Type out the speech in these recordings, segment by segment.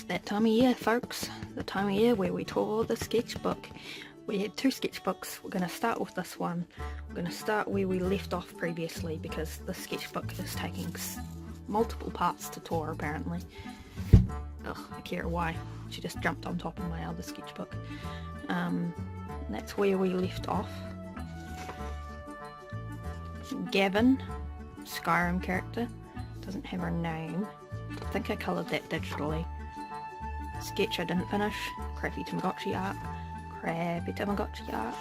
It's that time of year, folks. The time of year where we tour the sketchbook. We had two sketchbooks. We're going to start with this one. We're going to start where we left off previously because the sketchbook is taking multiple parts to tour apparently. Ugh, Akira, why? She just jumped on top of my other sketchbook. That's where we left off. Gavin, Skyrim character, doesn't have her name. I think I coloured that digitally. Sketch I didn't finish. Crappy Tamagotchi art. Crappy Tamagotchi art.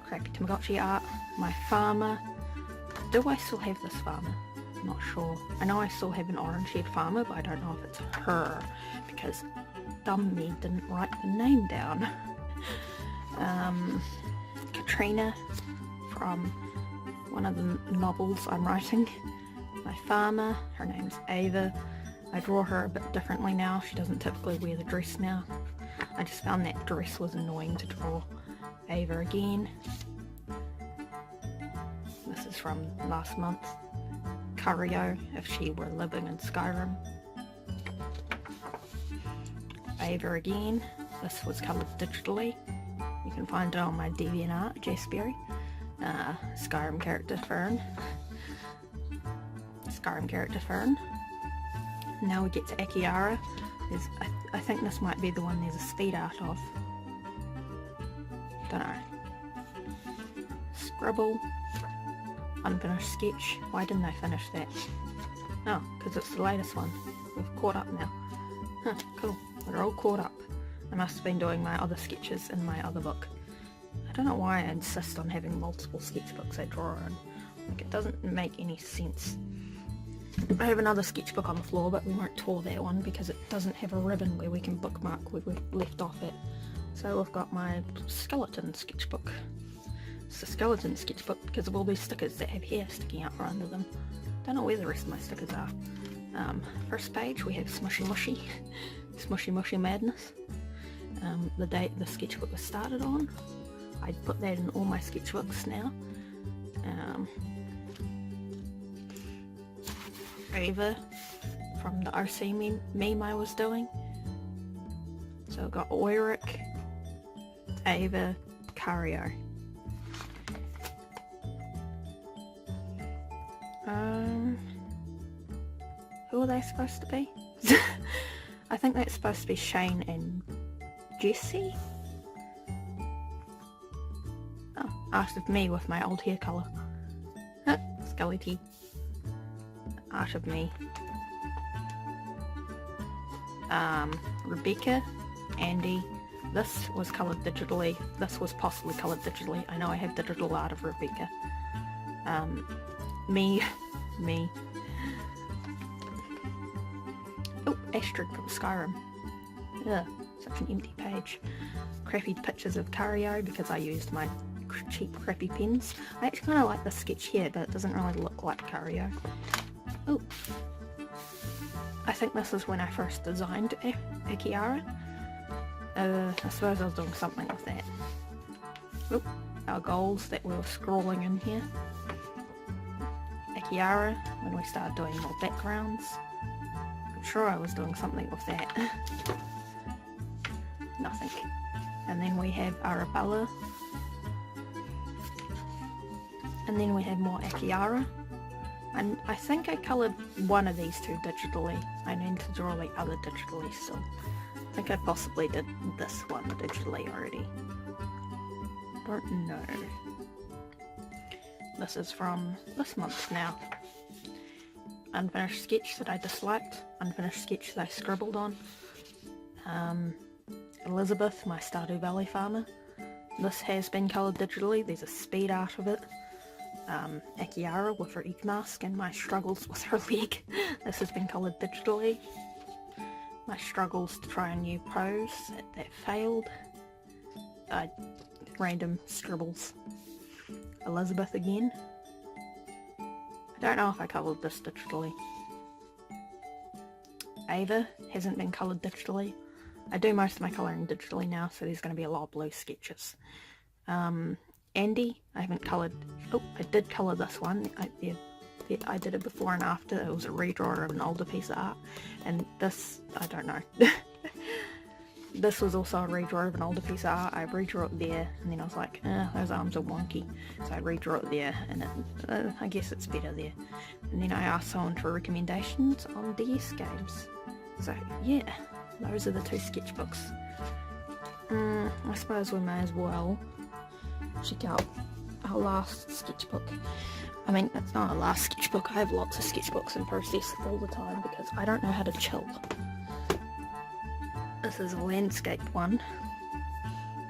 Crappy Tamagotchi art. My farmer. Do I still have this farmer? Not sure. I know I still have an orange haired farmer, but I don't know if it's her because dumb me didn't write the name down. Katrina from one of the novels I'm writing. My farmer, her name's Ava. I draw her a bit differently now. She doesn't typically wear the dress now. I just found that dress was annoying to draw. Ava again. This is from last month. Curio, if she were living in Skyrim. Ava again. This was coloured digitally. You can find it on my DeviantArt, jaspveri. Skyrim character Fern. Skyrim character Fern. Now we get to Akiara. I think this might be the one there's a speed art of. Don't know. Scribble. Unfinished sketch. Why didn't I finish that? Oh, because it's the latest one. We've caught up now. Huh, cool. We're all caught up. I must have been doing my other sketches in my other book. I don't know why I insist on having multiple sketchbooks I draw in. Like, it doesn't make any sense. I have another sketchbook on the floor, but we won't tour that one because it doesn't have a ribbon where we can bookmark where we've left off at. So we've got my skeleton sketchbook. It's a skeleton sketchbook because of all these stickers that have hair sticking out from under them. Don't know where the rest of my stickers are. First page we have Smushy Mushy. Smushy Mushy Madness. The date the sketchbook was started on. I'd put that in all my sketchbooks now. Ava from the RC meme I was doing. So I've got Oiric, Ava, Cario. Who are they supposed to be? I think that's supposed to be Shane and Jesse. Oh, art of me with my old hair colour. Scully T. Art of me. Rebecca, Andy. This was coloured digitally. This was possibly coloured digitally. I know I have digital art of Rebecca. Me. Oh, Astrid from Skyrim. Ugh, such an empty page. Crappy pictures of Cario because I used my cheap crappy pens. I actually kind of like this sketch here, but it doesn't really look like Cario. Oh, I think this is when I first designed Akiara. I suppose I was doing something with that. Oh, our goals that we were scrolling in here. Akiara, when we started doing more backgrounds. I'm sure I was doing something with that. Nothing. And then we have Arabella. And then we have more Akiara. And I think I coloured one of these two digitally. I need to draw the other digitally still. I think I possibly did this one digitally already. Don't know. This is from this month now. Unfinished sketch that I disliked. Unfinished sketch that I scribbled on. Elizabeth, my Stardew Valley farmer. This has been coloured digitally. There's a speed art of it. Akiara with her egg mask and my struggles with her leg. This has been coloured digitally. My struggles to try a new pose that failed. Random scribbles. Elizabeth again. I don't know if I coloured this digitally. Ava hasn't been coloured digitally. I do most of my colouring digitally now, so there's going to be a lot of blue sketches. Andy, I haven't coloured. Oh, I did colour this one. I did a before and after. It was a redraw of an older piece of art, and this, I don't know. This was also a redraw of an older piece of art. I redrew it there, and then I was like, those arms are wonky, so I redrew it there, and I guess it's better there. And then I asked someone for recommendations on DS games. So yeah, those are the 2 sketchbooks. I suppose we may as well check out our last sketchbook. I mean, it's not our last sketchbook. I have lots of sketchbooks in process all the time because I don't know how to chill. This is a landscape one.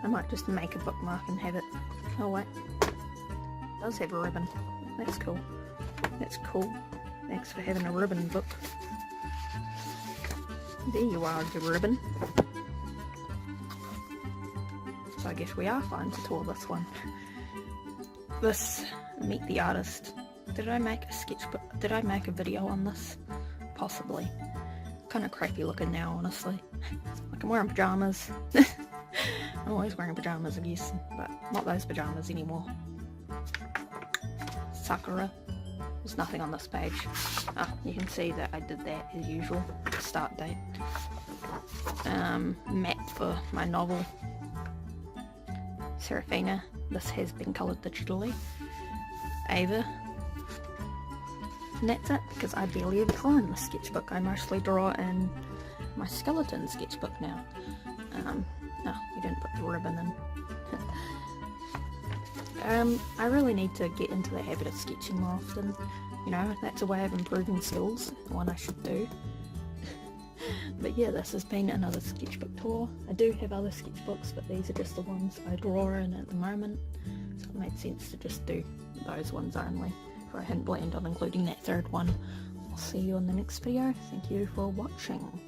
I might just make a bookmark and have it. Oh wait, it does have a ribbon. That's cool. That's cool. Thanks for having a ribbon book. There you are, the ribbon. So I guess we are fine to tour this one. This, Meet the Artist. Did I make a sketchbook? Did I make a video on this? Possibly. Kind of crappy looking now, honestly. Like I'm wearing pyjamas. I'm always wearing pyjamas, I guess, but not those pyjamas anymore. Sakura. There's nothing on this page. You can see that I did that as usual. Start date. Map for my novel. Serafina. This has been coloured digitally. Ava. And that's it, because I barely ever draw in the sketchbook. I mostly draw in my skeleton sketchbook now. No, you didn't put the ribbon in. I really need to get into the habit of sketching more often. You know, that's a way of improving skills, one I should do. But yeah, this has been another sketchbook tour. I do have other sketchbooks, but these are just the ones I draw in at the moment. So it made sense to just do those ones only, if I hadn't planned on including that third one. I'll see you in the next video. Thank you for watching.